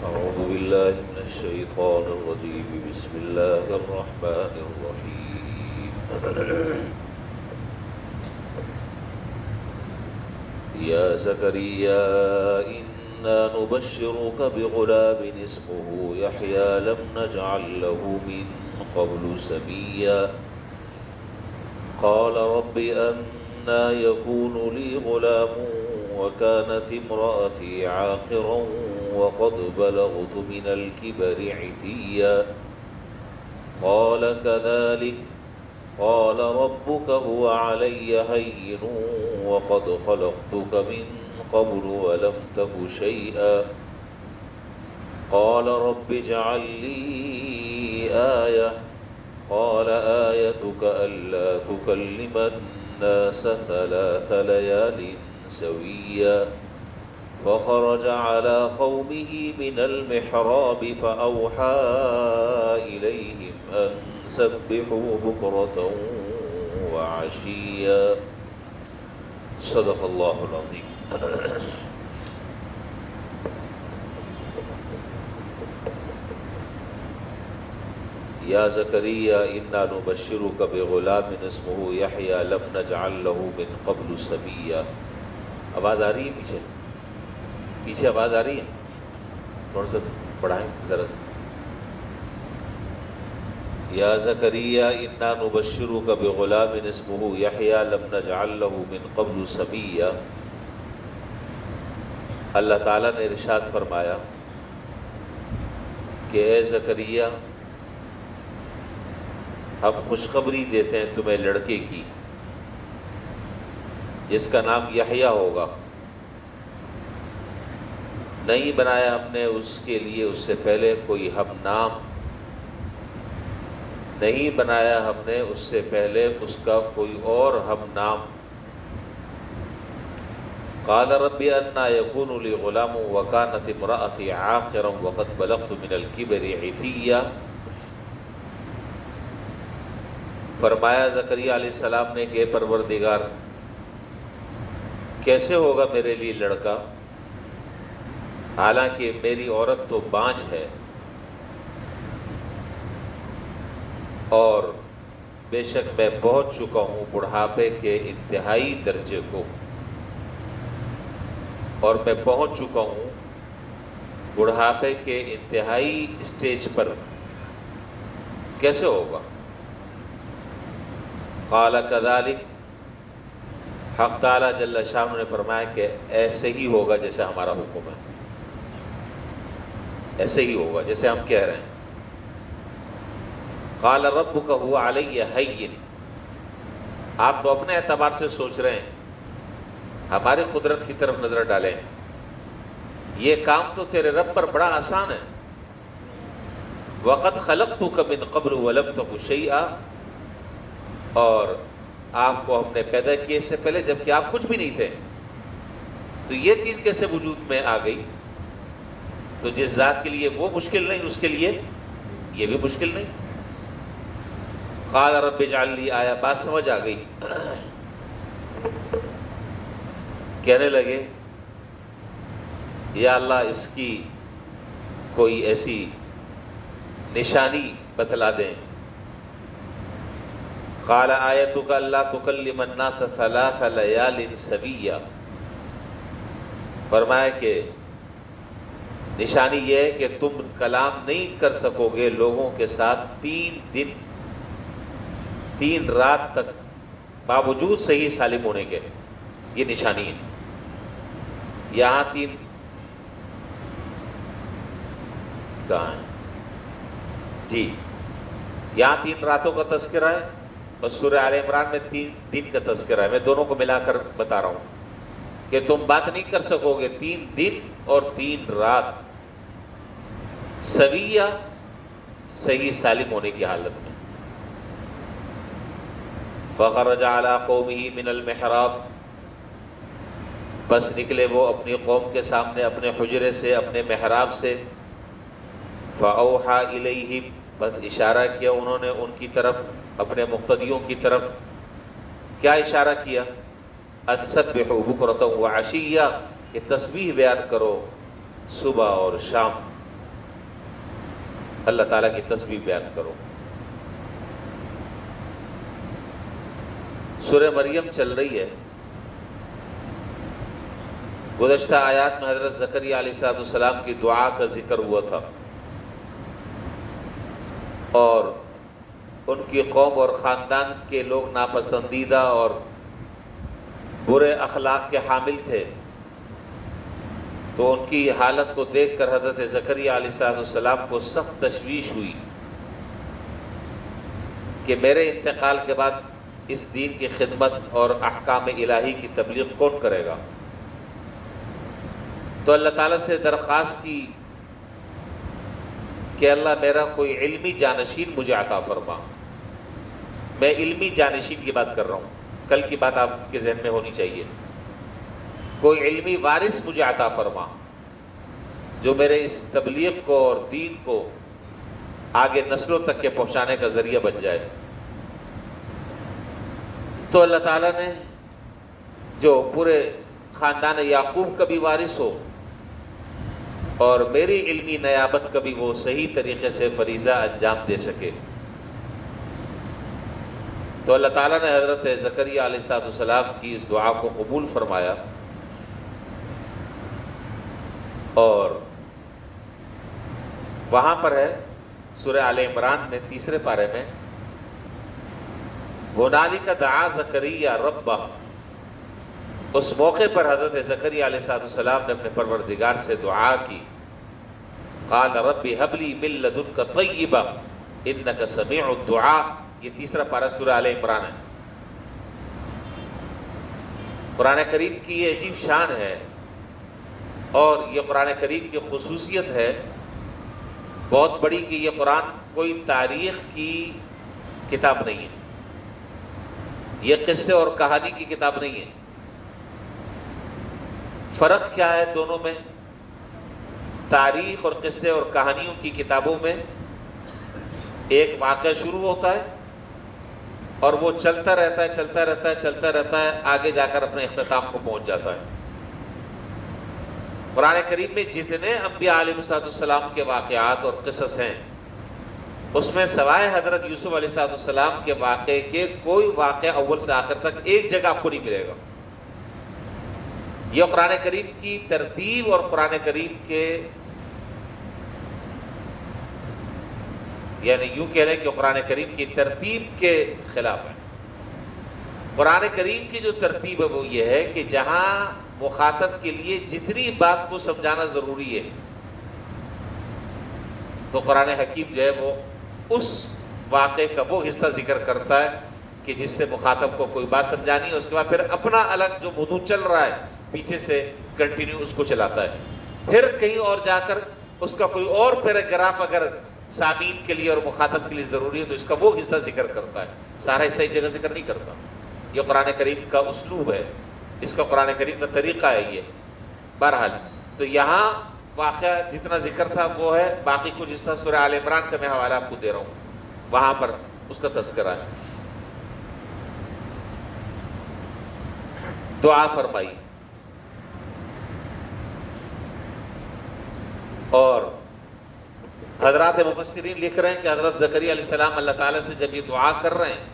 أعوذ بالله من الشيطان الرجيم بسم الله الرحمن الرحيم يا زكريا إنا نبشرك بغلام اسمه يحيى لم نجعل له من قبل سميا قال رب أنى يكون لي غلام وكانت امرأتي عاقرا وقد بلغت من الكبر عتيا قال كذلك قال ربك هو علي هين وقد خلقتك من قبل ولم تك شيئا قال رب اجعل لي آية قال آيتك ألا تكلم الناس 3 ليال سويا فخرج على قومه من المحراب فأوحى إليهم أن سبحوا بكرة وعشيا صدق الله العظيم یا زکریا انا نبشرک بغلام اسمہ یحییٰ لم نجعل له من قبل سمیا. آواز آ رہی ہے؟ پیچھے آواز آ رہی ہے؟ تھوڑا سا پڑھائیں ذرا سے. یا زکریا انا نبشرک بغلام اسمہ یحییٰ لم نجعل له من قبل سمیا. اللہ تعالیٰ نے ارشاد فرمایا کہ اے زکریا ہم خوشخبری دیتے ہیں تمہیں لڑکے کی جس کا نام یحییٰ ہوگا. نہیں بنایا ہم نے اس کے لیے اس سے پہلے کوئی ہم نام، نہیں بنایا ہم نے اس سے پہلے اس کا کوئی اور ہم نام. قال رب انا يكون لي غلام وكانت امرأتي عاقرا وقد بلغت من الكبر عتيا. فرمایا زکریا علیہ السلام نے کہ پروردگار کیسے ہوگا میرے لیے لڑکا حالانکہ میری عورت تو بانجھ ہے اور بے شک میں پہنچ چکا ہوں بڑھاپے کے انتہائی درجے کو، اور میں پہنچ چکا ہوں بڑھاپے کے انتہائی اسٹیج پر، کیسے ہوگا؟ قال كذلك، حق تعالیٰ جل شانہ نے فرمایا کہ ایسے ہی ہوگا جیسے ہمارا حکم ہے، ایسے ہی ہوگا جیسے ہم کہہ رہے ہیں. قال ربك هو علي هين. آپ تو اپنے اعتبار سے سوچ رہے ہیں، ہماری قدرت کی طرف نظر ڈالیں، یہ کام تو تیرے رب پر بڑا آسان ہے. وقد خلقتك من قبل ولم تك شيئا، اور آپ کو ہم نے پیدا کیے اس سے پہلے جبکہ آپ کچھ بھی نہیں تھے. تو یہ چیز کیسے وجود میں آ گئی؟ تو جس ذات کے لیے وہ مشکل نہیں اس کے لیے یہ بھی مشکل نہیں. قال رب اجعل لی آیہ، بات سمجھ آ گئی. کہنے لگے یا اللہ اس کی کوئی ایسی نشانی بتلا دیں. قال آیتک الا تکلم الناس 3 لیال سویا. فرمایا کہ نشانی یہ ہے کہ تم کلام نہیں کر سکو گے لوگوں کے ساتھ 3 دن 3 رات تک باوجود صحیح سالم ہونے کے. یہ نشانی ہے. یہاں 3 کہاں ہے جی، یہاں 3 راتوں کا تذکرہ ہے اور سورہ آل عمران میں 3 دن کا تذکرہ ہے. میں دونوں کو ملا کر بتا رہا ہوں کہ تم بات نہیں کر سکو گے 3 دن اور 3 رات سویہ صحیح سالم ہونے کی حالت میں. فخرج علی قومہ من المحراب، بس نکلے وہ اپنی قوم کے سامنے اپنے حجرے سے، اپنے محراب سے. فاوحی الیہم، بس اشارہ کیا انہوں نے ان کی طرف، اپنے مقتدیوں کی طرف. کیا اشارہ کیا؟ ان سبحوا بکرۃ وعشیہ، کہ تسبیح بیان کرو صبح اور شام. اللہ تعالیٰ کی تسبیح بیان کرو۔ سورہ مریم چل رہی ہے، گزشتہ آیات میں حضرت زکریا علیہ السلام کی دعا کا ذکر ہوا تھا، اور ان کی قوم اور خاندان کے لوگ ناپسندیدہ اور برے اخلاق کے حامل تھے، تو ان کی حالت کو دیکھ کر حضرت زکریا علیہ السلام کو سخت تشویش ہوئی کہ میرے انتقال کے بعد اس دین کی خدمت اور احکام الہی کی تبلیغ کون کرے گا؟ تو اللہ تعالیٰ سے درخواست کی کہ اللہ میرا کوئی علمی جانشین مجھے عطا فرما۔ میں علمی جانشین کی بات کر رہا ہوں، کل کی بات آپ کے ذہن میں ہونی چاہیے۔ کوئی علمی وارث مجھے عطا فرما جو میرے اس تبلیغ کو اور دین کو آگے نسلوں تک کے پہنچانے کا ذریعہ بن جائے۔ تو اللہ تعالیٰ نے جو پورے خاندان یعقوب کا بھی وارث ہو اور میری علمی نیابت کا بھی وہ صحیح طریقے سے فریضہ انجام دے سکے، تو اللہ تعالیٰ نے حضرت زکریا علیہ السلام کی اس دعا کو قبول فرمایا، اور وہاں پر ہے سورہ آل عمران میں 3 پارے میں، هُنَالِكَ دَعَا زَكَرِيَّا رَبَّهُ، اس موقع پر حضرت زکریا علیہ السلام نے اپنے پروردگار سے دعا کی، قال رب هب لي من لدنك طیبہ انك سمیع الدعاء۔ یہ 3 پارہ سورہ آل عمران ہے۔ قرآن کریم کی یہ عجیب شان ہے، اور یہ قرآن کریم کی خصوصیت ہے بہت بڑی کہ یہ قرآن کوئی تاریخ کی کتاب نہیں ہے، یہ قصے اور کہانی کی کتاب نہیں ہے۔ فرق کیا ہے دونوں میں؟ تاریخ اور قصے اور کہانیوں کی کتابوں میں ایک واقعہ شروع ہوتا ہے اور وہ چلتا رہتا ہے چلتا رہتا ہے چلتا رہتا ہے، آگے جا کر اپنے اختتام کو پہنچ جاتا ہے۔ قرآن کریم میں جتنے انبیاء علیہ السلام کے واقعات اور قصص ہیں، اس میں سوائے حضرت یوسف علیہ السلام کے واقعے کے کوئی واقعہ اول سے آخر تک ایک جگہ آپ کو نہیں ملے گا۔ یہ قرآن کریم کی ترتیب اور قرآن کریم کے، یعنی یوں کہہ لیں کہ قرآن کریم کی ترتیب کے خلاف ہے۔ قرآن کریم کی جو ترتیب ہے وہ یہ ہے کہ جہاں مخاطب کے لیے جتنی بات کو سمجھانا ضروری ہے، تو قرآن حکیم جو ہے وہ اس واقعے کا وہ حصہ ذکر کرتا ہے کہ جس سے مخاطب کو کوئی بات سمجھانی ہے، اس کے بعد پھر اپنا الگ جو موضوع چل رہا ہے پیچھے سے کنٹینیو اس کو چلاتا ہے۔ پھر کہیں اور جا کر اس کا کوئی اور پیراگراف اگر سامعین کے لیے اور مخاطب کے لیے ضروری ہے تو اس کا وہ حصہ ذکر کرتا ہے، سارا حصہ ایک جگہ ذکر نہیں کرتا۔ یہ قرآن کریم کا اسلوب ہے، اس کا قرآن کریم کا طریقہ ہے یہ۔ بہرحال تو یہاں واقعہ جتنا ذکر تھا وہ ہے، باقی کچھ حصہ سورہ آل عمران کا میں حوالہ آپ کو دے رہا ہوں، وہاں پر اس کا تذکرہ ہے۔ دعا فرمائی، اور حضرات مفسرین لکھ رہے ہیں کہ حضرت زکریا علیہ السلام اللہ تعالیٰ سے جب یہ دعا کر رہے ہیں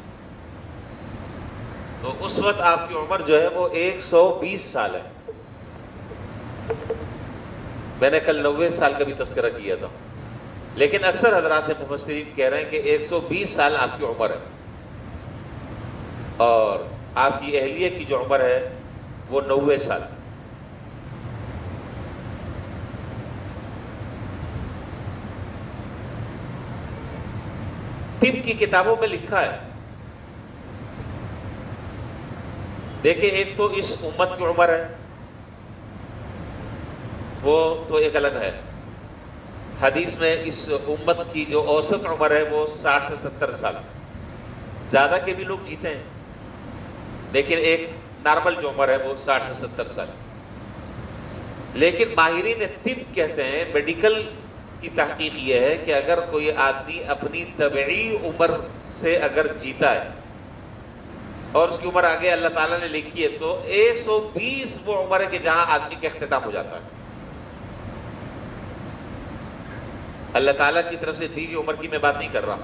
تو اس وقت آپ کی عمر جو ہے وہ 120 سال ہے۔ میں نے کل 90 سال کا بھی تذکرہ کیا تھا، لیکن اکثر حضرات مفسرین کہہ رہے ہیں کہ 120 سال آپ کی عمر ہے، اور آپ کی اہلیہ کی جو عمر ہے وہ 90 سال۔ طب کی کتابوں میں لکھا ہے، دیکھیں ایک تو اس امت کی عمر ہے وہ تو ایک الگ ہے، حدیث میں اس امت کی جو اوسط عمر ہے وہ 60 سے 70 سال، زیادہ کے بھی لوگ جیتے ہیں، لیکن ایک نارمل جو عمر ہے وہ 60 سے 70 سال۔ لیکن ماہرین طب کہتے ہیں، میڈیکل کی تحقیق یہ ہے کہ اگر کوئی آدمی اپنی طبعی عمر سے اگر جیتا ہے اور اس کی عمر آگے اللہ تعالیٰ نے لکھی ہے تو 120 وہ عمر ہے کہ جہاں آدمی کا اختتام ہو جاتا ہے۔ اللہ تعالیٰ کی طرف سے دی ہوئی عمر کی میں بات نہیں کر رہا،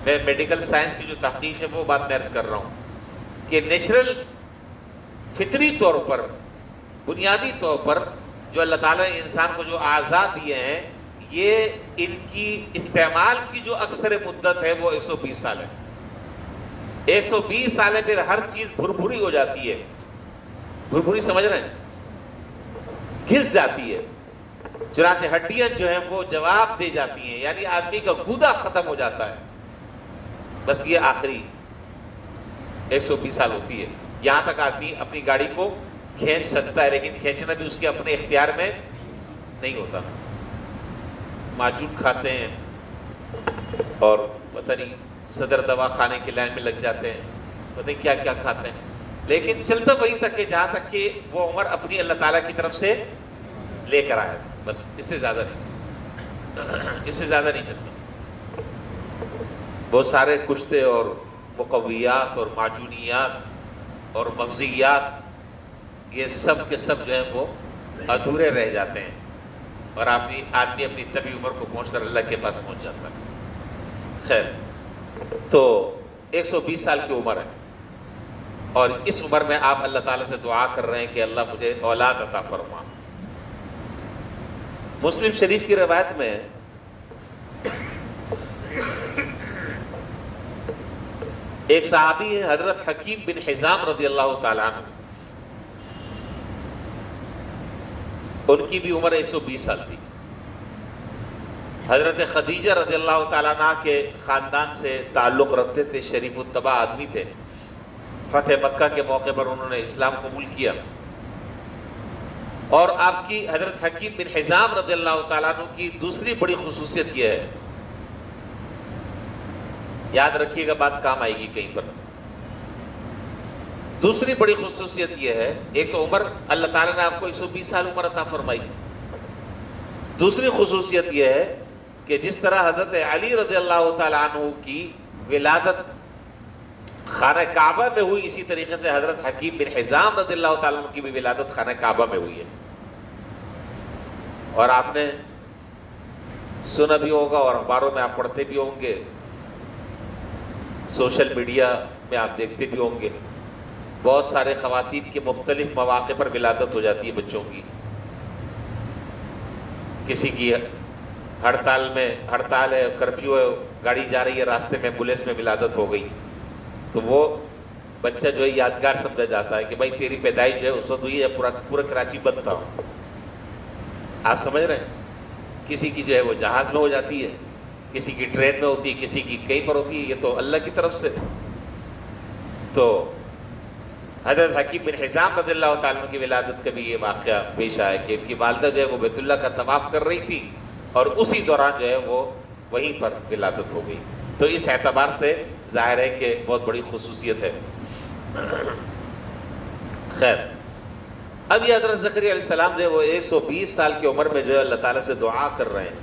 میں میڈیکل سائنس کی جو تحقیق ہے وہ بات میں عرض کر رہا ہوں کہ نیچرل فطری طور پر، بنیادی طور پر جو اللہ تعالیٰ نے انسان کو جو اعضاء دیے ہیں، یہ ان کی استعمال کی جو اکثر مدت ہے وہ 120 سال ہے۔ 120 سال ہے، پھر ہر چیز بھربھری ہو جاتی ہے، بھربھری سمجھ رہے ہیں، گھس جاتی ہے، چنانچہ ہڈیاں جو ہیں وہ جواب دے جاتی ہیں، یعنی آدمی کا گودا ختم ہو جاتا ہے، بس یہ آخری 120 سال ہوتی ہے۔ یہاں تک آدمی اپنی گاڑی کو کھینچ سکتا ہے، لیکن کھینچنا بھی اس کے اپنے اختیار میں نہیں ہوتا۔ ماجوک کھاتے ہیں اور پتہ نہیں صدر دوا خانے کی لائن میں لگ جاتے ہیں، پتہ نہیں کیا کیا کھاتے ہیں، لیکن چلتا وہیں تک کہ جہاں تک کہ وہ عمر اپنی اللہ تعالیٰ کی طرف سے لے کر آئے، بس اس سے زیادہ نہیں، اس سے زیادہ نہیں چلتا۔ بہت سارے کشتے اور مقویات اور معجونیات اور مغزیات، یہ سب کے سب جو ہیں وہ ادھورے رہ جاتے ہیں، اور آدمی اپنی طبی عمر کو پہنچ کر اللہ کے پاس پہنچ جاتا ہے۔ خیر، تو 120 سال کی عمر ہے، اور اس عمر میں آپ اللہ تعالیٰ سے دعا کر رہے ہیں کہ اللہ مجھے اولاد عطا فرما۔ مسلم شریف کی روایت میں ایک صحابی ہے حضرت حکیم بن حزام رضی اللہ تعالیٰ عنہ، ان کی بھی عمر 120 سال تھی۔ حضرت خدیجہ رضی اللہ تعالیٰ عنہ کے خاندان سے تعلق رکھتے تھے، شریف الطبع آدمی تھے، فتح مکہ کے موقع پر انہوں نے اسلام قبول کیا، اور آپ کی حضرت حکیم بن حزام رضی اللہ تعالیٰ عنہ کی دوسری بڑی خصوصیت یہ ہے، یاد رکھیے گا بات کام آئے گی کہیں پر، دوسری بڑی خصوصیت یہ ہے، ایک تو عمر اللہ تعالیٰ نے آپ کو 120 سال عمر عطا فرمائی، دوسری خصوصیت یہ ہے کہ جس طرح حضرت علی رضی اللہ تعالیٰ عنہ کی ولادت خانہ کعبہ میں ہوئی، اسی طریقے سے حضرت حکیم بن حزام رضی اللہ تعالیٰ عنہ کی بھی ولادت خانہ کعبہ میں ہوئی ہے۔ اور آپ نے سنا بھی ہوگا اور اخباروں میں آپ پڑھتے بھی ہوں گے، سوشل میڈیا میں آپ دیکھتے بھی ہوں گے، بہت سارے خواتین کے مختلف مواقع پر ولادت ہو جاتی ہے بچوں کی۔ کسی کی ہڑتال ہے، کرفیو ہے، گاڑی جا رہی ہے، راستے میں ایمبولینس میں ولادت ہو گئی، تو وہ بچہ جو ہے یادگار سمجھا جاتا ہے کہ بھائی تیری پیدائش جو ہے اس وقت ہوئی ہے، پورا کراچی بند تھا۔ آپ سمجھ رہے ہیں، کسی کی جو ہے وہ جہاز میں ہو جاتی ہے، کسی کی ٹرین میں ہوتی ہے، کسی کی کہیں پر ہوتی ہے، یہ تو اللہ کی طرف سے۔ تو حضرت حکیم بن حزام رضی اللہ تعالیٰ عنہ کی ولادت کا بھی یہ واقعہ پیش آیا کہ ان کی والدہ جو ہے وہ بیت اللہ کا طواف کر رہی تھی، اور اسی دوران جو ہے وہ وہیں پر ولادت ہو گئی۔ تو اس اعتبار سے ظاہر ہے کہ بہت بڑی خصوصیت ہے۔ خیر، اب یہ حضرت زکریا علیہ السلام جو ہے وہ 120 سال کی عمر میں جو ہے اللہ تعالیٰ سے دعا کر رہے ہیں،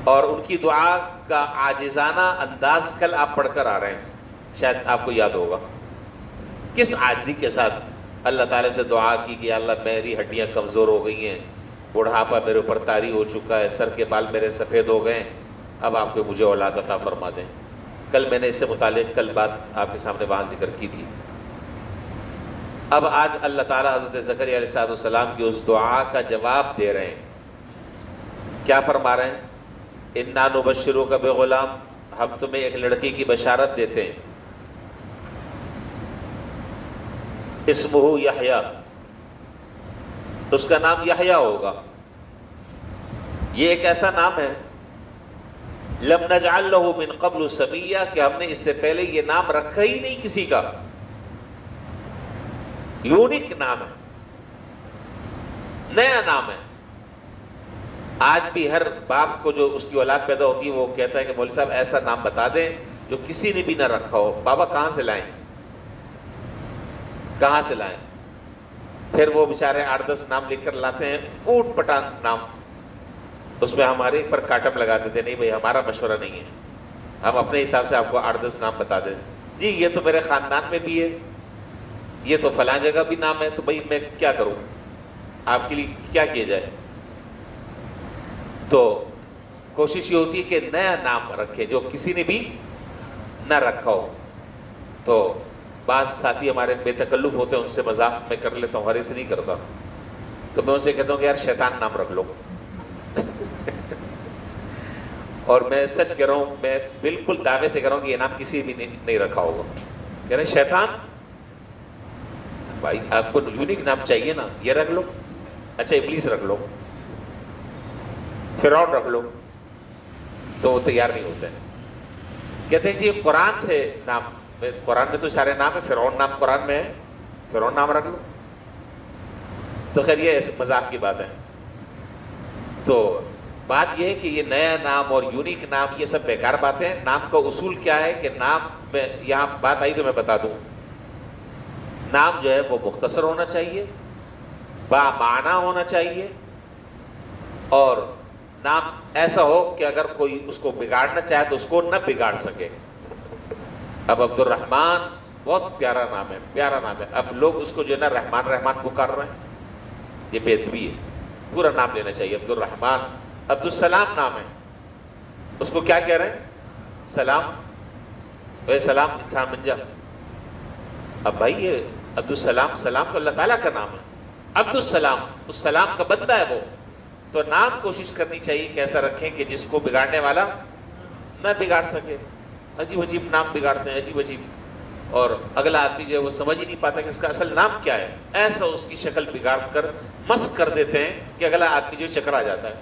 اور ان کی دعا کا عاجزانہ انداز کل آپ پڑھ کر آ رہے ہیں، شاید آپ کو یاد ہوگا کس عاجزی کے ساتھ اللہ تعالیٰ سے دعا کی کہ اللہ میری ہڈیاں کمزور ہو گئی ہیں، بڑھاپا میرے اوپر طاری ہو چکا ہے، سر کے بال میرے سفید ہو گئے، اب آپ کو مجھے اولاد عطا فرما دیں۔ کل میں نے اس سے متعلق کل بات آپ کے سامنے وہاں ذکر کی تھی۔ اب آج اللہ تعالیٰ حضرت زکریا علیہ السلام کی اس دعا کا جواب دے رہے ہیں۔ کیا فرما رہے ہیں؟ اِنَّا نُبَشِّرُكَ بِغُلَامٍ، ہم تمہیں ایک لڑکی کی بشارت دیتے ہیں، اسمہ یحییٰ، اس کا نام یحییٰ ہوگا۔ یہ ایک ایسا نام ہے لم نجعل لہ من قبل سمیہ، کہ ہم نے اس سے پہلے یہ نام رکھا ہی نہیں کسی کا، یونیک نام ہے، نیا نام ہے۔ آج بھی ہر باپ کو جو اس کی اولاد پیدا ہوتی ہے وہ کہتا ہے کہ مولوی صاحب ایسا نام بتا دیں جو کسی نے بھی نہ رکھا ہو۔ بابا کہاں سے لائیں، کہاں سے لائیں؟ پھر وہ بیچارے 8-10 نام لکھ کر لاتے ہیں، اوٹ پٹانگ نام، اس میں ہمارے پر کاٹم لگا دیتے، نہیں بھائی ہمارا مشورہ نہیں ہے، ہم اپنے حساب سے آپ کو 8-10 نام بتا دیں، جی یہ تو میرے خاندان میں بھی ہے، یہ تو فلاں جگہ بھی نام ہے، تو بھائی میں کیا کروں؟ آپ کے لیے کیا کیا جائے؟ تو کوشش یہ ہوتی ہے کہ نیا نام رکھے جو کسی نے بھی نہ رکھا ہو. تو بعض ساتھی ہمارے بے تکلف ہوتے ہیں، ان سے مذاق میں کر لیتا ہوں، ہر سے نہیں کرتا. تو میں ان سے کہتا ہوں کہ یار شیطان نام رکھ لو. اور میں سچ کہہ رہا ہوں، میں بالکل دعوے سے کہہ رہا ہوں کہ یہ نام کسی بھی نہیں رکھا ہوگا. کہہ رہے شیطان؟ بھائی آپ کو یونیک نام چاہیے نا، یہ رکھ لو. اچھا ابلیس رکھ لو، فرعون رکھ لو. تو وہ تیار نہیں ہوتے ہیں. کہتے ہیں جی قرآن سے نام، قرآن میں تو سارے نام ہے، فرعون نام قرآن میں ہے، فرعون نام رکھ لو. تو خیر یہ مذاق کی بات ہے. تو بات یہ ہے کہ یہ نیا نام اور یونیک نام یہ سب بیکار باتیں ہیں. نام کا اصول کیا ہے کہ نام میں یہاں بات آئی تو میں بتا دوں. نام جو ہے وہ مختصر ہونا چاہیے، بامعنی ہونا چاہیے، اور نام ایسا ہو کہ اگر کوئی اس کو بگاڑنا چاہے تو اس کو نہ بگاڑ سکے. اب عبد الرحمن بہت پیارا نام ہے، پیارا نام ہے. اب لوگ اس کو جو ہے نا رحمان رحمان پکار رہے ہیں، یہ بے ادبی ہے. پورا نام لینا چاہیے عبد الرحمن. عبد السلام نام ہے، اس کو کیا کہہ رہے ہیں؟ سلام. اے سلام انسان بن جا. اب بھائی یہ عبد السلام، سلام تو اللہ تعالیٰ کا نام ہے. عبد السلام اس سلام کا بندہ ہے وہ. تو نام کوشش کرنی چاہیے کہ ایسا رکھیں کہ جس کو بگاڑنے والا نہ بگاڑ سکے. عجیب عجیب نام بگاڑتے ہیں، عجیب عجیب. اور اگلا آدمی جو ہے وہ سمجھ ہی نہیں پاتا کہ اس کا اصل نام کیا ہے. ایسا اس کی شکل بگاڑ کر مست کر دیتے ہیں کہ اگلا آدمی جو چکرا جاتا ہے.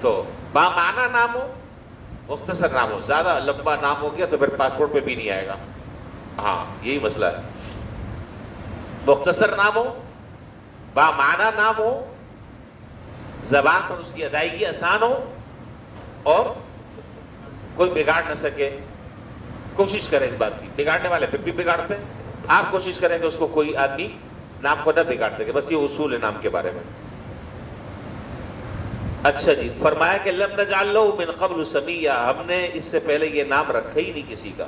تو بامعنی نام ہو، مختصر نام ہو. زیادہ لمبا نام ہو گیا تو پھر پاسپورٹ پہ بھی نہیں آئے گا. ہاں یہی مسئلہ ہے. مختصر نام ہو، بامعنی نام ہو، زبان پر اس کی ادائیگی آسان ہو، اور کوئی بگاڑ نہ سکے. کوشش کریں اس بات کی. بگاڑنے والے پھر بھی بگاڑتے ہیں، آپ کوشش کریں کہ اس کو کوئی آدمی نام کو نہ بگاڑ سکے. بس یہ اصول ہے نام کے بارے میں. اچھا جی، فرمایا کہ لم نجعل له من قبل سمیہ، ہم نے اس سے پہلے یہ نام رکھا ہی نہیں کسی کا.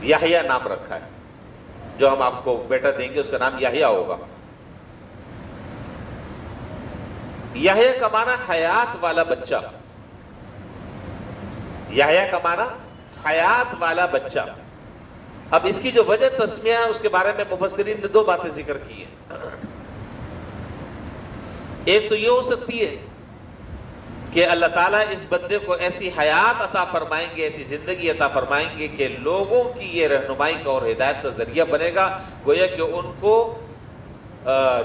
یحییٰ نام رکھا ہے، جو ہم آپ کو بیٹا دیں گے اس کا نام یحییٰ ہوگا. یحییٰ کا معنی حیات والا بچہ. یحییٰ کا معنی حیات والا بچہ. اب اس کی جو وجہ تسمیہ ہے اس کے بارے میں مفسرین نے دو باتیں ذکر کی ہیں. ایک تو یہ ہو سکتی ہے کہ اللہ تعالیٰ اس بندے کو ایسی حیات عطا فرمائیں گے، ایسی زندگی عطا فرمائیں گے کہ لوگوں کی یہ رہنمائی کا اور ہدایت کا ذریعہ بنے گا. گویا کہ ان کو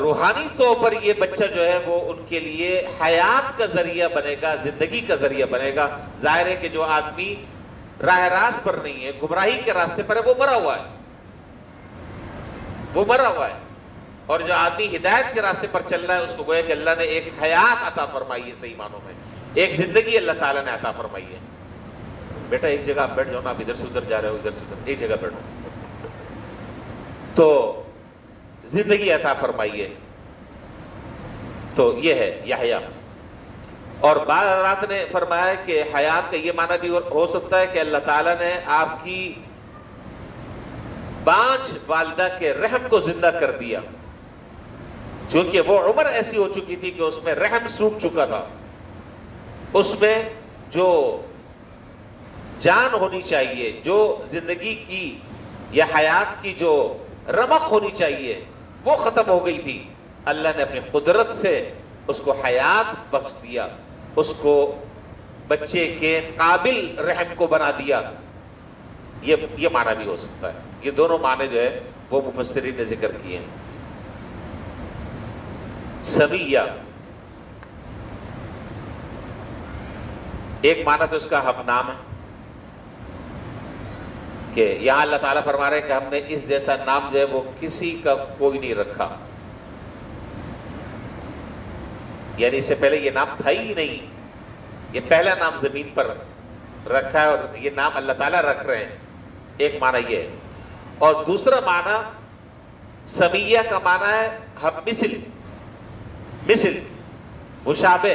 روحانی طور پر یہ بچہ جو ہے وہ ان کے لیے حیات کا ذریعہ بنے گا، زندگی کا ذریعہ بنے گا. ظاہر ہے کہ جو آدمی راہ راست پر نہیں ہے، گمراہی کے راستے پر ہے، وہ مرا ہوا ہے، وہ مرا ہوا ہے. اور جو آدمی ہدایت کے راستے پر چل رہا ہے اس کو گویا کہ اللہ نے ایک حیات عطا فرمائی ہے. صحیح معنوں میں ایک زندگی اللہ تعالیٰ نے عطا فرمائی ہے. بیٹا ایک جگہ آپ بیٹھ جاؤ نا، آپ ادھر سے ادھر جا رہے ہو، ادھر سے ادھر، ایک جگہ بیٹھو. تو زندگی عطا فرمائی ہے. تو یہ ہے یحییٰ. اور بعض حضرات نے فرمایا کہ حیات کا یہ معنی بھی ہو سکتا ہے کہ اللہ تعالیٰ نے آپ کی 5 والدہ کے رحم کو زندہ کر دیا، چونکہ وہ عمر ایسی ہو چکی تھی کہ اس میں رحم سوکھ چکا تھا. اس میں جو جان ہونی چاہیے، جو زندگی کی یا حیات کی جو رمق ہونی چاہیے وہ ختم ہو گئی تھی. اللہ نے اپنی قدرت سے اس کو حیات بخش دیا، اس کو بچے کے قابل رحم کو بنا دیا. یہ معنی بھی ہو سکتا ہے. یہ دونوں معنی جو ہے وہ مفسرین نے ذکر کیے ہیں. سمیہ ایک معنی تو اس کا ہم نام ہے کہ یہاں اللہ تعالیٰ فرما رہے ہیں کہ ہم نے اس جیسا نام جو ہے وہ کسی کا کوئی نہیں رکھا. یعنی اس سے پہلے یہ نام تھا ہی نہیں، یہ پہلا نام زمین پر رکھا ہے اور یہ نام اللہ تعالیٰ رکھ رہے ہیں. ایک معنی یہ ہے. اور دوسرا معنی سمیہ کا معنی ہے ہم مثل مشابہ.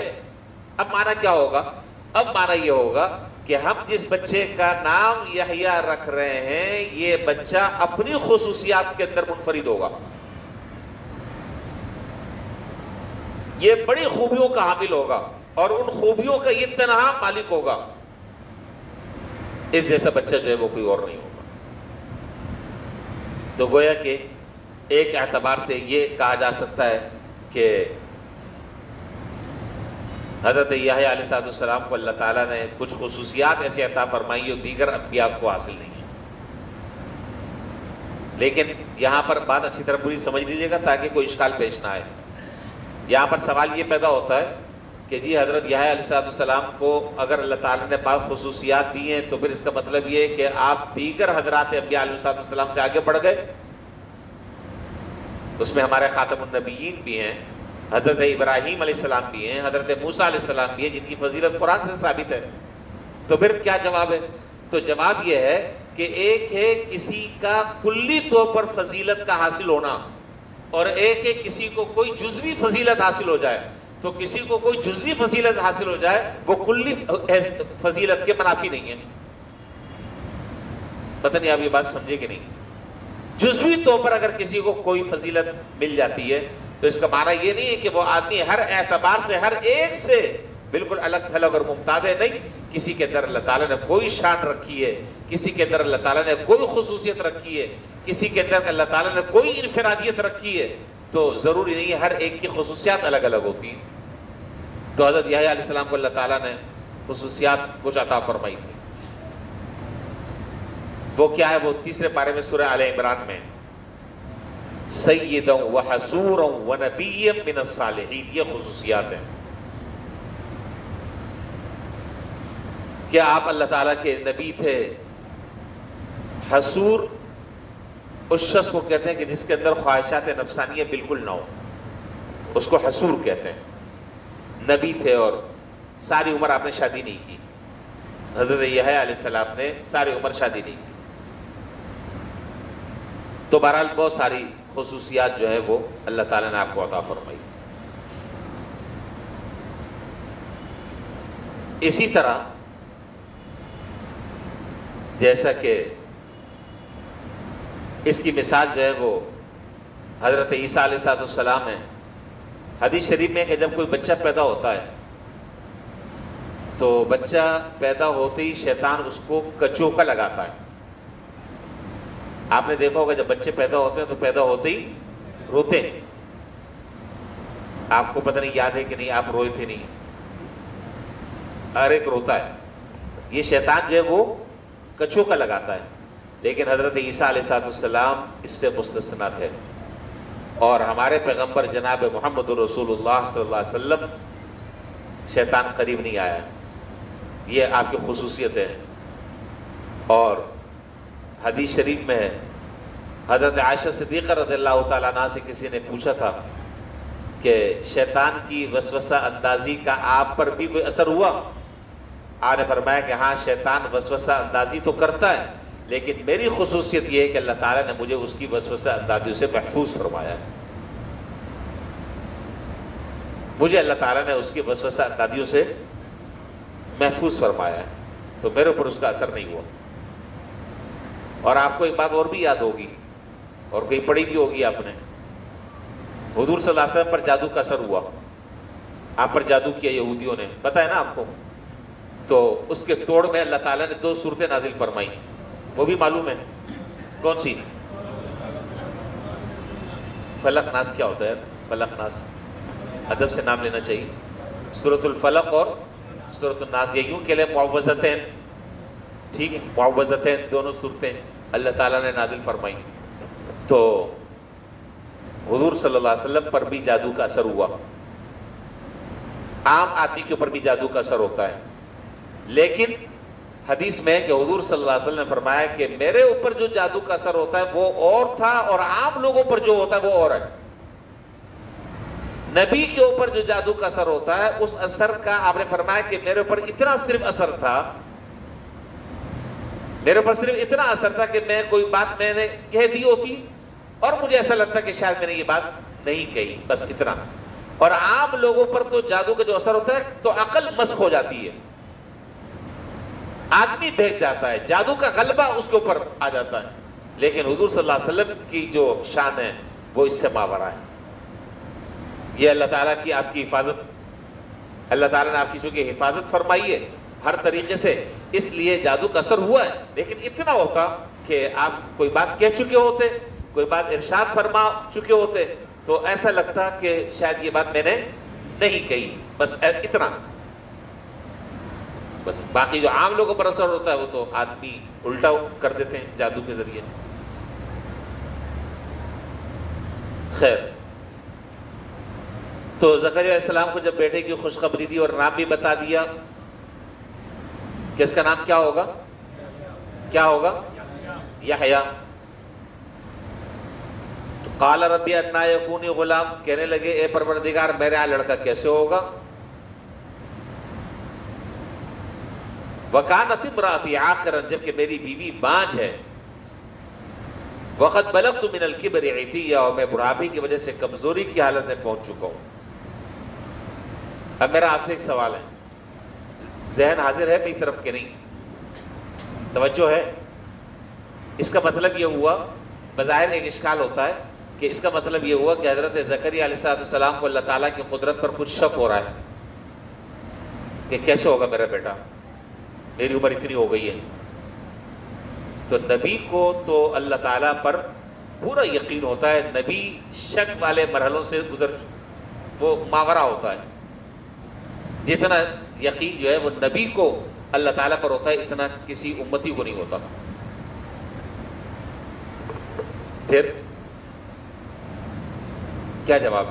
اب معنی کیا ہوگا؟ اب معنی یہ ہوگا کہ ہم جس بچے کا نام یحییٰ رکھ رہے ہیں یہ بچہ اپنی خصوصیات کے اندر منفرد ہوگا، یہ بڑی خوبیوں کا حامل ہوگا اور ان خوبیوں کا یہ تنہا مالک ہوگا، اس جیسا بچہ جو ہے وہ کوئی اور نہیں ہوگا۔ تو گویا کہ ایک اعتبار سے یہ کہا جا سکتا ہے کہ حضرت یحییٰ علیہ السلام کو اللہ تعالیٰ نے کچھ خصوصیات ایسی عطا فرمائی جو دیگر انبیاء کو حاصل نہیں ہیں۔ لیکن یہاں پر بات اچھی طرح پوری سمجھ لیجیے گا تاکہ کوئی اشکال پیش نہ آئے۔ یہاں پر سوال یہ پیدا ہوتا ہے کہ جی حضرت یحییٰ علیہ السلام کو اگر اللہ تعالیٰ نے بعض خصوصیات دی ہیں تو پھر اس کا مطلب یہ ہے کہ آپ دیگر حضرات انبیاء علیہ السلام سے آگے بڑھ گئے؟ اس میں ہمارے خاتم النبیین بھی ہیں، حضرت ابراہیم علیہ السلام بھی ہیں، حضرت موسیٰ علیہ السلام بھی ہیں جن کی فضیلت قرآن سے ثابت ہے۔ تو پھر کیا جواب ہے؟ تو جواب یہ ہے کہ ایک ہے کسی کا کلی طور پر فضیلت کا حاصل ہونا اور ایک ہے کسی کو کوئی جزوی فضیلت حاصل ہو جائے۔ تو کسی کو کوئی جزوی فضیلت حاصل ہو جائے وہ کلی فضیلت کے منافی نہیں ہے۔ پتہ نہیں آپ یہ بات سمجھے کہ نہیں؟ جزوی طور پر اگر کسی کو کوئی فضیلت مل جاتی ہے تو اس کا معنی یہ نہیں ہے کہ وہ آدمی ہر اعتبار سے ہر ایک سے بالکل الگ تھلگ اور ممتاز ہے، نہیں۔ کسی کے اندر اللہ تعالیٰ نے کوئی شان رکھی ہے، کسی کے اندر اللہ تعالیٰ نے کوئی خصوصیت رکھی ہے، کسی کے اندر اللہ تعالیٰ نے کوئی انفرادیت رکھی ہے، تو ضروری نہیں ہے ہر ایک کی خصوصیات الگ الگ ہوتی ہیں۔ تو حضرت یحییٰ علیہ السلام کو اللہ تعالیٰ نے خصوصیات کچھ عطا فرمائی تھی۔ وہ کیا ہے؟ وہ تیسرے پارے میں سورہ آل عمران میں سیدا وحسورا ونبیا من الصالحین، یہ خصوصیات ہیں کہ آپ اللہ تعالیٰ کے نبی تھے۔ حسور اس شخص کو کہتے ہیں کہ جس کے اندر خواہشات نفسانیہ بالکل نہ ہو، اس کو حسور کہتے ہیں۔ نبی تھے اور ساری عمر آپ نے شادی نہیں کی۔ حضرت یحییٰ علیہ السلام نے ساری عمر شادی نہیں کی۔ تو بہرحال بہت ساری خصوصیات جو ہے وہ اللہ تعالیٰ نے آپ کو عطا فرمائی۔ اسی طرح جیسا کہ اس کی مثال جو ہے وہ حضرت عیسیٰ علیہ السلام ہے۔ حدیث شریف میں کہ جب کوئی بچہ پیدا ہوتا ہے تو بچہ پیدا ہوتے ہی شیطان اس کو کچوکا لگاتا ہے۔ آپ نے دیکھا ہوگا جب بچے پیدا ہوتے ہیں تو پیدا ہوتے ہی روتے ہیں۔ آپ کو پتہ نہیں یاد ہے کہ نہیں آپ روئے تھے؟ نہیں، ہر ایک روتا ہے۔ یہ شیطان جو ہے وہ کچوکا لگاتا ہے، لیکن حضرت عیسیٰ علیہ السلام اس سے مستثنا تھے، اور ہمارے پیغمبر جناب محمد رسول اللہ صلی اللہ علیہ وسلم شیطان قریب نہیں آیا۔ یہ آپ کی خصوصیت ہے۔ اور حدیث شریف میں ہے حضرت عائشہ صدیقہ رضی اللہ تعالیٰ عنہ سے کسی نے پوچھا تھا کہ شیطان کی وسوسہ اندازی کا آپ پر بھی کوئی اثر ہوا؟ آپ نے فرمایا کہ ہاں، شیطان وسوسہ اندازی تو کرتا ہے، لیکن میری خصوصیت یہ ہے کہ اللہ تعالیٰ نے مجھے اس کی وسوسہ اندازیوں سے محفوظ فرمایا ہے۔ مجھے اللہ تعالیٰ نے اس کی وسوسہ اندازیوں سے محفوظ فرمایا ہے، تو میرے اوپر اس کا اثر نہیں ہوا۔ اور آپ کو ایک بات اور بھی یاد ہوگی اور کہیں پڑھی بھی ہوگی آپ نے، حضور صلی اللہ علیہ وسلم پر جادو کا اثر ہوا۔ آپ پر جادو کیا یہودیوں نے، پتہ ہے نا آپ کو؟ تو اس کے توڑ میں اللہ تعالیٰ نے 2 صورتیں نازل فرمائی، وہ بھی معلوم ہے کون سی؟ فلق ناس کیا ہوتا ہے؟ فلق ناس ادب سے نام لینا چاہیے۔ سورۃ الفلق اور سورۃ الناس، یہ یوں کہ لیں معوذتین، ٹھیک ہے، معوذتین، دونوں صورتیں اللہ تعالیٰ نے نازل فرمائی۔ تو حضور صلی اللہ علیہ وسلم پر بھی جادو کا اثر ہوا۔ عام آدمی کے اوپر بھی جادو کا اثر ہوتا ہے، لیکن حدیث میں کہ حضور صلی اللہ علیہ وسلم نے فرمایا کہ میرے اوپر جو جادو کا اثر ہوتا ہے وہ اور تھا، اور عام لوگوں پر جو ہوتا ہے وہ اور ہے۔ نبی کے اوپر جو جادو کا اثر ہوتا ہے اس اثر کا آپ نے فرمایا کہ میرے اوپر اتنا صرف اثر تھا، میرے اوپر صرف اتنا اثر تھا کہ میں کوئی بات میں نے کہہ دی ہوتی اور مجھے ایسا لگتا کہ شاید میں نے یہ بات نہیں کہی، بس اتنا۔ اور عام لوگوں پر تو جادو کا جو اثر ہوتا ہے تو عقل مسخ ہو جاتی ہے، آدمی بہک جاتا ہے، جادو کا غلبہ اس کے اوپر آ جاتا ہے. لیکن حضور صلی اللہ علیہ وسلم کی جو شان ہے وہ اس سے ماورا ہے. یہ اللہ تعالیٰ کی آپ کی حفاظت، اللہ تعالیٰ نے آپ کی چونکہ حفاظت فرمائی ہے ہر طریقے سے، اس لیے جادو کا اثر ہوا ہے. لیکن اتنا ہوتا کہ آپ کوئی بات کہہ چکے ہوتے، کوئی بات ارشاد فرما چکے ہوتے، تو ایسا لگتا کہ شاید یہ بات میں نے نہیں کہی، بس اتنا. بس باقی جو عام لوگوں پر اثر ہوتا ہے وہ تو آدمی الٹا کر دیتے ہیں جادو کے ذریعے. خیر، تو زکریا علیہ السلام کو جب بیٹے کی خوشخبری دی اور نام بھی بتا دیا کہ اس کا نام کیا ہوگا، کیا ہوگا؟ یحییٰ. قال ربی انا یکونی غلام، کہنے لگے اے پروردگار میرے یہاں لڑکا کیسے ہوگا؟ وکانت امراتی عاقرا، جبکہ میری بیوی بانجھ ہے. وقد بلغت من الکبر عتیہ، اور میں بڑھاپے کی وجہ سے کمزوری کی حالت میں پہنچ چکا ہوں. اب میرا آپ سے ایک سوال ہے، ذہن حاضر ہے میری طرف کہ نہیں؟ توجہ ہے؟ اس کا مطلب یہ ہوا، بظاہر ایک اشکال ہوتا ہے کہ اس کا مطلب یہ ہوا کہ حضرت زکریا علیہ السلام کو اللہ تعالیٰ کی قدرت پر کچھ شک ہو رہا ہے کہ کیسے ہوگا میرا بیٹا، میری عمر اتنی ہو گئی ہے. تو نبی کو تو اللہ تعالیٰ پر پورا یقین ہوتا ہے، نبی شک والے مرحلوں سے وہ ماورا ہوتا ہے. جتنا یقین جو ہے وہ نبی کو اللہ تعالیٰ پر ہوتا ہے، اتنا کسی امتی کو نہیں ہوتا. پھر کیا جواب؟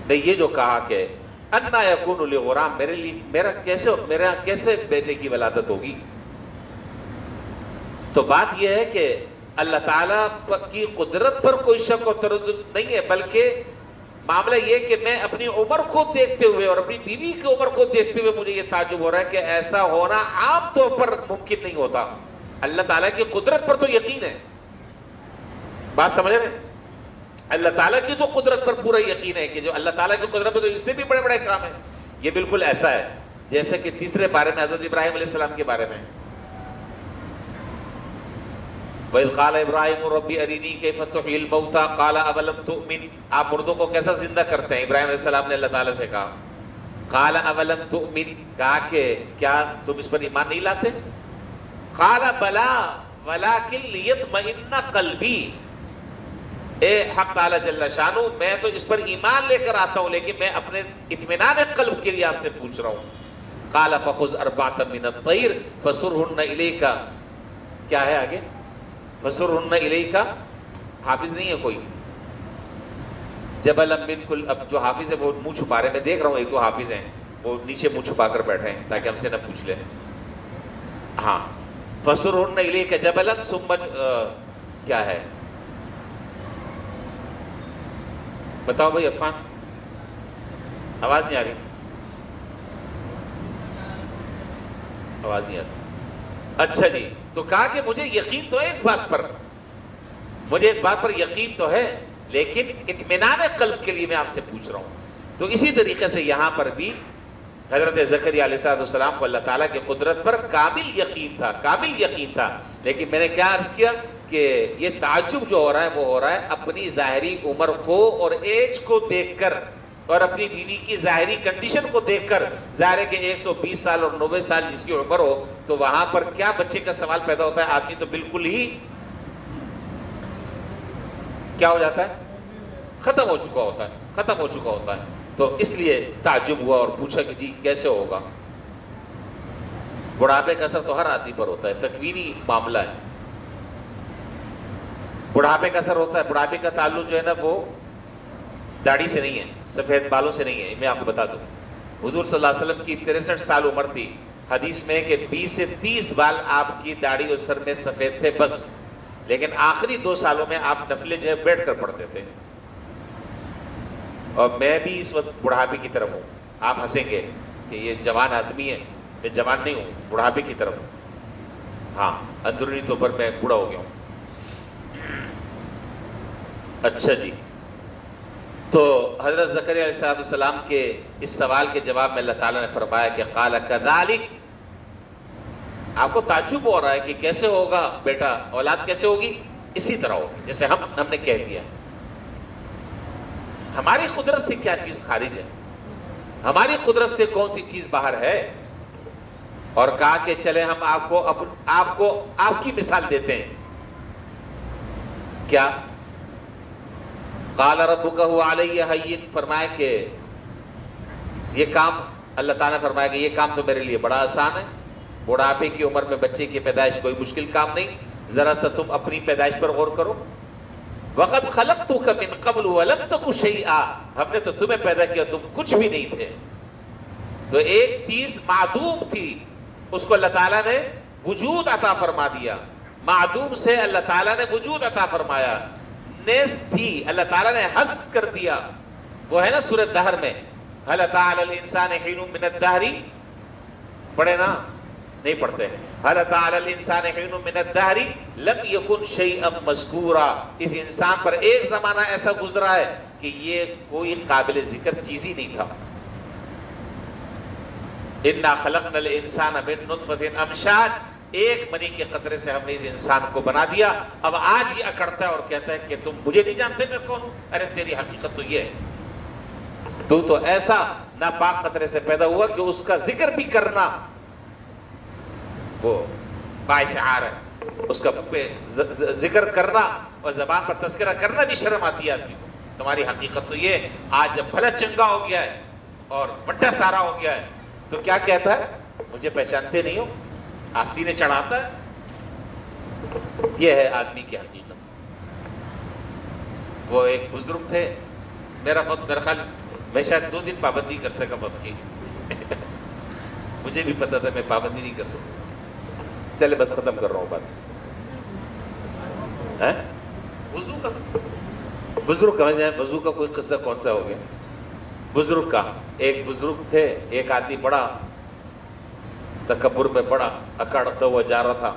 نہیں، یہ جو کہا کہ انا یکون لی غلام، میرے لیے میرا کیسے بیٹے کی ولادت ہوگی، تو بات یہ ہے کہ اللہ تعالیٰ کی قدرت پر کوئی شک و تردد نہیں ہے، بلکہ معاملہ یہ کہ میں اپنی عمر کو دیکھتے ہوئے اور اپنی بیوی کی عمر کو دیکھتے ہوئے مجھے یہ تعجب ہو رہا ہے کہ ایسا ہونا عام طور پر ممکن نہیں ہوتا. اللہ تعالیٰ کی قدرت پر تو یقین ہے، بات سمجھ رہے ہیں؟ اللہ تعالیٰ کی تو قدرت پر پورا یقین ہے کہ جو اللہ تعالیٰ کی قدرت پر تو اس سے بھی بڑے بڑے کام ہیں. یہ بالکل ایسا ہے جیسے کہ تیسرے بارے میں حضرت ابراہیم علیہ السلام کے بارے میں، وَإِذْ قَالَ إِبْرَاهِيمُ رَبِّ أَرِنِي كَيْفَ تُحْيِي الْمَوْتَىٰ قَالَ أَوَلَمْ تُؤْمِنْ، آپ مردوں کو کیسا زندہ کرتے ہیں؟ ابراہیم علیہ السلام نے اللہ تعالیٰ سے کہا قَالَ أَوَلَمْ تُؤْمِنْ، کہا کہ کیا تم اس پر ایمان نہیں لاتے؟ قَالَ بَلَىٰ وَلَٰكِن لِيَطْمَئِنَّ قَلْبِي، اے حق تعالیٰ جل شانہ، میں تو اس پر ایمان لے کر آتا ہوں لیکن میں اپنے اطمینان قلب کے لیے آپ سے پوچھ رہا ہوں. قَالَ فَخُذْ أَرْبَعَةً مِّنَ الطَّيْرِ فَصُرْهُنَّ إِلَيْكَ، کیا ہے آگے؟ فَصُرْهُنَّ إِلَيْكَ، حافظ نہیں ہے کوئی؟ جَبَلًا مِّن كُلٍّ، اب جو حافظ ہے وہ منہ چھپا رہے ہیں، میں دیکھ رہا ہوں ایک دو حافظ ہیں وہ نیچے منہ چھپا کر بیٹھے ہیں تاکہ ہم سے نہ پوچھ لیں. ہاں، فَصُرْهُنَّ إِلَيْكَ جَبَلًا ثُمَّ، کیا ہے؟ بتاؤ بھائی عفان، آواز نہیں آ رہی؟ آواز نہیں آتی. اچھا جی، تو کہا کہ مجھے یقین تو ہے اس بات پر، مجھے اس بات پر یقین تو ہے لیکن اطمینان قلب کے لیے میں آپ سے پوچھ رہا ہوں. تو اسی طریقے سے یہاں پر بھی حضرت زکریا علیہ السلام کو اللہ تعالیٰ کی قدرت پر کامل یقین تھا، لیکن میں نے کیا عرض کیا کہ یہ تعجب جو ہو رہا ہے وہ ہو رہا ہے اپنی ظاہری عمر کو اور ایج کو دیکھ کر اور اپنی بیوی کی ظاہری کنڈیشن کو دیکھ کر. ظاہر ہے کہ 120 سال اور 90 سال جس کی عمر ہو تو وہاں پر کیا بچے کا سوال پیدا ہوتا ہے، آدمی تو بالکل ہی کیا ہو جاتا ہے، ختم ہو چکا ہوتا ہے. تو اس لیے تعجب ہوا اور پوچھا کہ جی کیسے ہوگا. بڑھاپے کا اثر تو ہر آدمی پر ہوتا ہے، تکوینی معاملہ ہے. بڑھاپے کا اثر ہوتا ہے. بڑھاپے کا تعلق جو ہے نا وہ داڑھی سے نہیں ہے، سفید بالوں سے نہیں ہے. میں آپ کو بتا دوں، حضور صلی اللہ علیہ وسلم کی 63 سال عمر تھی. حدیث میں کہ 20 سے 30 بال آپ کی داڑھی اور سر میں سفید تھے بس، لیکن آخری 2 سالوں میں آپ نفلیں جو ہے بیٹھ کر پڑھتے تھے. اور میں بھی اس وقت بڑھاپے کی طرف ہوں. آپ ہنسیں گے کہ یہ جوان آدمی ہے، میں جوان نہیں ہوں، بڑھاپے کی طرف ہوں. ہاں، اندرونی طور پر میں بوڑھا ہو گیا ہوں. اچھا جی، تو حضرت زکریا علیہ السلام کے اس سوال کے جواب میں اللہ تعالیٰ نے فرمایا کہ قال کذالک، آپ کو تعجب ہو رہا ہے کہ کیسے ہوگا بیٹا، اولاد کیسے ہوگی؟ اسی طرح ہوگی جیسے ہم نے کہہ دیا۔ ہماری قدرت سے کیا چیز خارج ہے؟ ہماری قدرت سے کون سی چیز باہر ہے؟ اور کہا کہ چلے ہم آپ کو آپ کی مثال دیتے ہیں۔ کیا؟ قال ربک هو علی ہین، فرمایا کہ یہ کام، اللہ تعالیٰ نے فرمایا کہ یہ کام تو میرے لیے بڑا آسان ہے، بڑھاپے کی عمر میں بچے کی پیدائش کوئی مشکل کام نہیں، ذرا سا تم اپنی پیدائش پر غور کرو۔ وقد خلقتک من قبل ولم تک شیئا، ہم نے تو تمہیں پیدا کیا تم کچھ بھی نہیں تھے۔ تو ایک چیز معدوم تھی، اس کو اللہ تعالیٰ نے وجود عطا فرما دیا، معدوم سے اللہ تعالیٰ نے وجود عطا فرمایا۔ نیست تھی، اللہ تعالیٰ نے حذف کر دیا۔ وہ ہے نا سورۃ دہر میں، هل اتى على الانسان حين من الدهر، پڑھے نا؟ نہیں پڑھتے۔ هل اتى على الانسان حين من الدهر لم يكن شيئا مذكورا، اس انسان پر ایک زمانہ ایسا گزرا ہے کہ یہ کوئی قابل ذکر چیز ہی نہیں تھا۔ انا خلقنا الانسان من نطفة امشاج، ایک منی کے قطرے سے ہم نے اس انسان کو بنا دیا۔ اب آج یہ اکڑتا ہے اور کہتا ہے کہ تم مجھے نہیں جانتے میں کون ہوں۔ ارے تیری حقیقت تو یہ ہے، تو ایسا ناپاک قطرے سے پیدا ہوا کہ اس کا ذکر بھی کرنا وہ باعث عار ہے، اس کا ذکر کرنا اور زبان پر تذکرہ کرنا بھی شرم آتی ہے آدمی کو۔ تمہاری حقیقت تو یہ ہے، آج جب بھلا چنگا ہو گیا ہے اور بڑا سارا ہو گیا ہے تو کیا کہتا ہے؟ مجھے پہچانتے نہیں ہو، آستینیں چڑھاتا ہے۔ یہ ہے آدمی کی حقیقت۔ وہ ایک بزرگ تھے، میرا خیال میں شاید 2 دن پابندی کر سکا وقت کی، مجھے بھی پتا تھا میں پابندی نہیں کر سکتا۔ چلے بس ختم کر رہا ہوں بات۔ وضو کا بزرگ کہاں جائیں؟ وضو کا کوئی قصہ کون سا ہو گیا؟ بزرگ کا، ایک بزرگ تھے، ایک آدمی بڑا تکبر میں بڑا اکڑتا ہوا جا رہا تھا،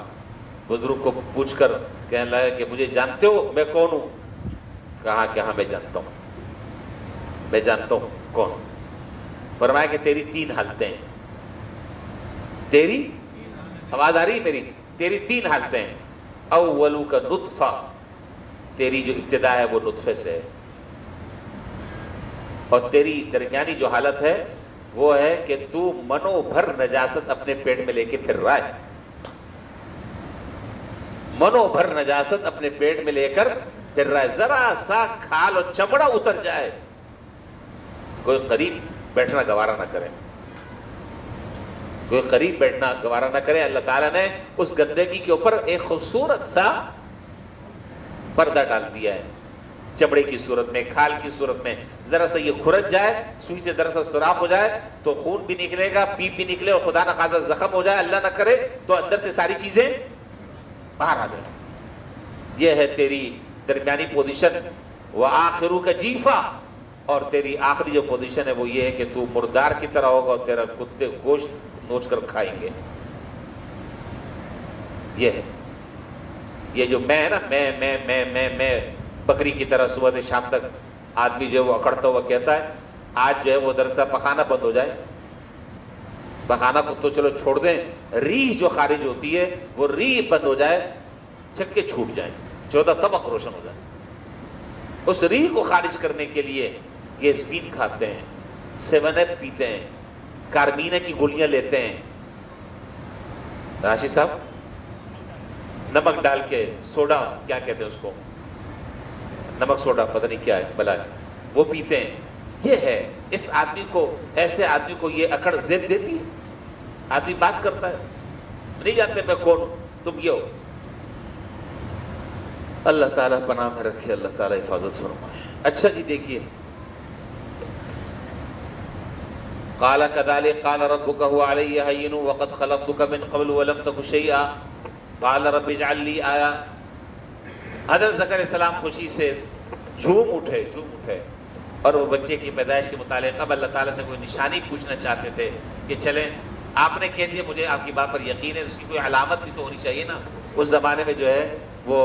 بزرگ کو پوچھ کر کہنے لگا کہ مجھے جانتے ہو میں کون ہوں؟ کہا کہ ہاں میں جانتا ہوں، میں جانتا ہوں کون ہوں۔ فرمایا کہ تیری 3 حالتیں ہیں، تیری آواز آ رہی میری؟ تیری 3 حالتیں ہیں۔ اولو کا نطفہ، تیری جو ابتدا ہے وہ نطفے سے ہے، اور تیری درمیانی جو حالت ہے وہ ہے کہ تو منو بھر نجاست اپنے پیٹ میں لے کے پھر رہا ہے، منو بھر نجاست اپنے پیٹ میں لے کر پھر رہا ہے، ذرا سا کھال اور چمڑا اتر جائے کوئی قریب بیٹھنا گوارا نہ کرے، کوئی قریب بیٹھنا گوارا نہ کرے۔ اللہ تعالیٰ نے اس گندگی کے اوپر ایک خوبصورت سا پردہ ڈال دیا ہے، چمڑے کی صورت میں، کھال کی صورت میں۔ ذرا سا یہ کھرچ جائے، سوئی سے ذرا سا سوراخ ہو جائے تو خون بھی نکلے گا، پیپ بھی نکلے، اور خدا نخواستہ زخم ہو جائے، اللہ نہ کرے، تو اندر سے ساری چیزیں باہر آ جائیں۔ یہ ہے تیری درمیانی پوزیشن۔ وآخرو کا جیفا، اور تیری آخری جو پوزیشن ہے وہ یہ ہے کہ تو مردار کی طرح ہوگا اور تیرا کتے گوشت نوچ کر کھائیں گے۔ یہ ہے، یہ جو میں ہے نا، میں بکری کی طرح صبح سے شام تک آدمی جو ہے وہ اکڑتا ہوا کہتا ہے، آج جو ہے وہ درسا پخانا بند ہو جائے، پخانا کو تو چلو چھوڑ دیں، ریح جو خارج ہوتی ہے وہ ریح بند ہو جائے، چھکے چھوٹ جائیں، 14 طبق روشن ہو جائے۔ اس ریح کو خارج کرنے کے لیے یہ اسپین کھاتے ہیں، 7 اپ پیتے ہیں، کارمینا کی گولیاں لیتے ہیں، راشد صاحب نمک ڈال کے، سوڈا کیا کہتے ہیں اس کو، نمک سوڈا پتہ نہیں کیا ہے بلا، وہ پیتے ہیں۔ یہ ہے اس آدمی کو، ایسے آدمی کو یہ اکڑ ضد دیتی ہے۔ آدمی بات کرتا ہے، نہیں جانتے میں کون ہوں، تم یہ ہو۔ اللہ تعالیٰ پناہ میں رکھے، اللہ تعالیٰ حفاظت فرمائے۔ اچھا جی دیکھیے، قال كذلك قال ربك هو علي هين وقد خلقتك من قبل ولم تك شيئا قال رب اجعل لي آية۔ حضرت زکریا علیہ السلام خوشی سے جھوم اٹھے اور وہ بچے کی پیدائش کے متعلق اب اللہ تعالیٰ سے کوئی نشانی پوچھنا چاہتے تھے کہ چلیں آپ نے کہہ دیا مجھے آپ کی بات پر یقین ہے، اس کی کوئی علامت بھی تو ہونی چاہیے نا۔ اس زمانے میں جو ہے وہ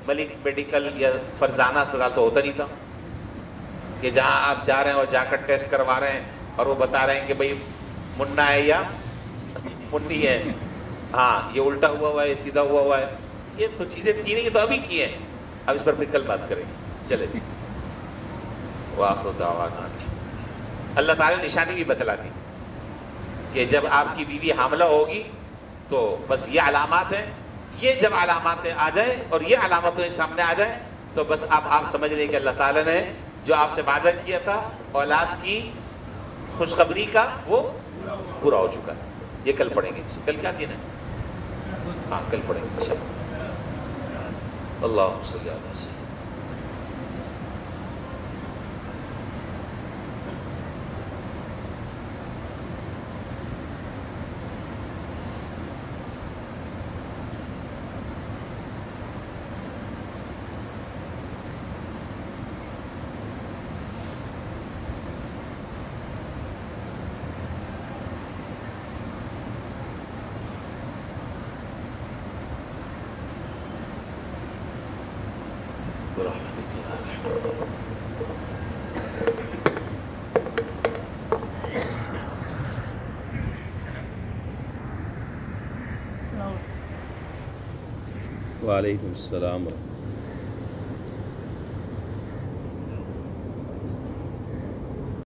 ملک میڈیکل یا فرزانہ اسپتال تو ہوتا نہیں تھا، کہ جہاں آپ جا رہے ہیں اور جا کر ٹیسٹ کروا رہے ہیں اور وہ بتا رہے ہیں کہ بھئی منا ہے یا منی ہے، ہاں یہ الٹا ہوا ہے، یہ سیدھا ہوا ہے، یہ تو چیزیں تھی نہیں، یہ تو ابھی کی ہیں، اب اس پر پھر کل بات کریں گے. چلے وآخر دعوانا اللہ تعالیٰ نے نشانی بھی بتلا دی کہ جب آپ کی بیوی حاملہ ہوگی تو بس یہ علامات ہیں، یہ جب علاماتیں آ جائیں اور یہ علامتیں سامنے آ جائیں تو بس آپ سمجھ لیں کہ اللہ تعالیٰ نے جو آپ سے وعدہ کیا تھا اولاد کی خوشخبری کا وہ پورا ہو چکا ہے. یہ کل پڑھیں گے. کل کیا دن ہے؟ ہاں کل پڑھیں گے انشاءاللہ. اللہم صلی علی سیدنا برحمتک یا ارحم الراحمین. وعلیکم السلام ورحمۃ اللہ.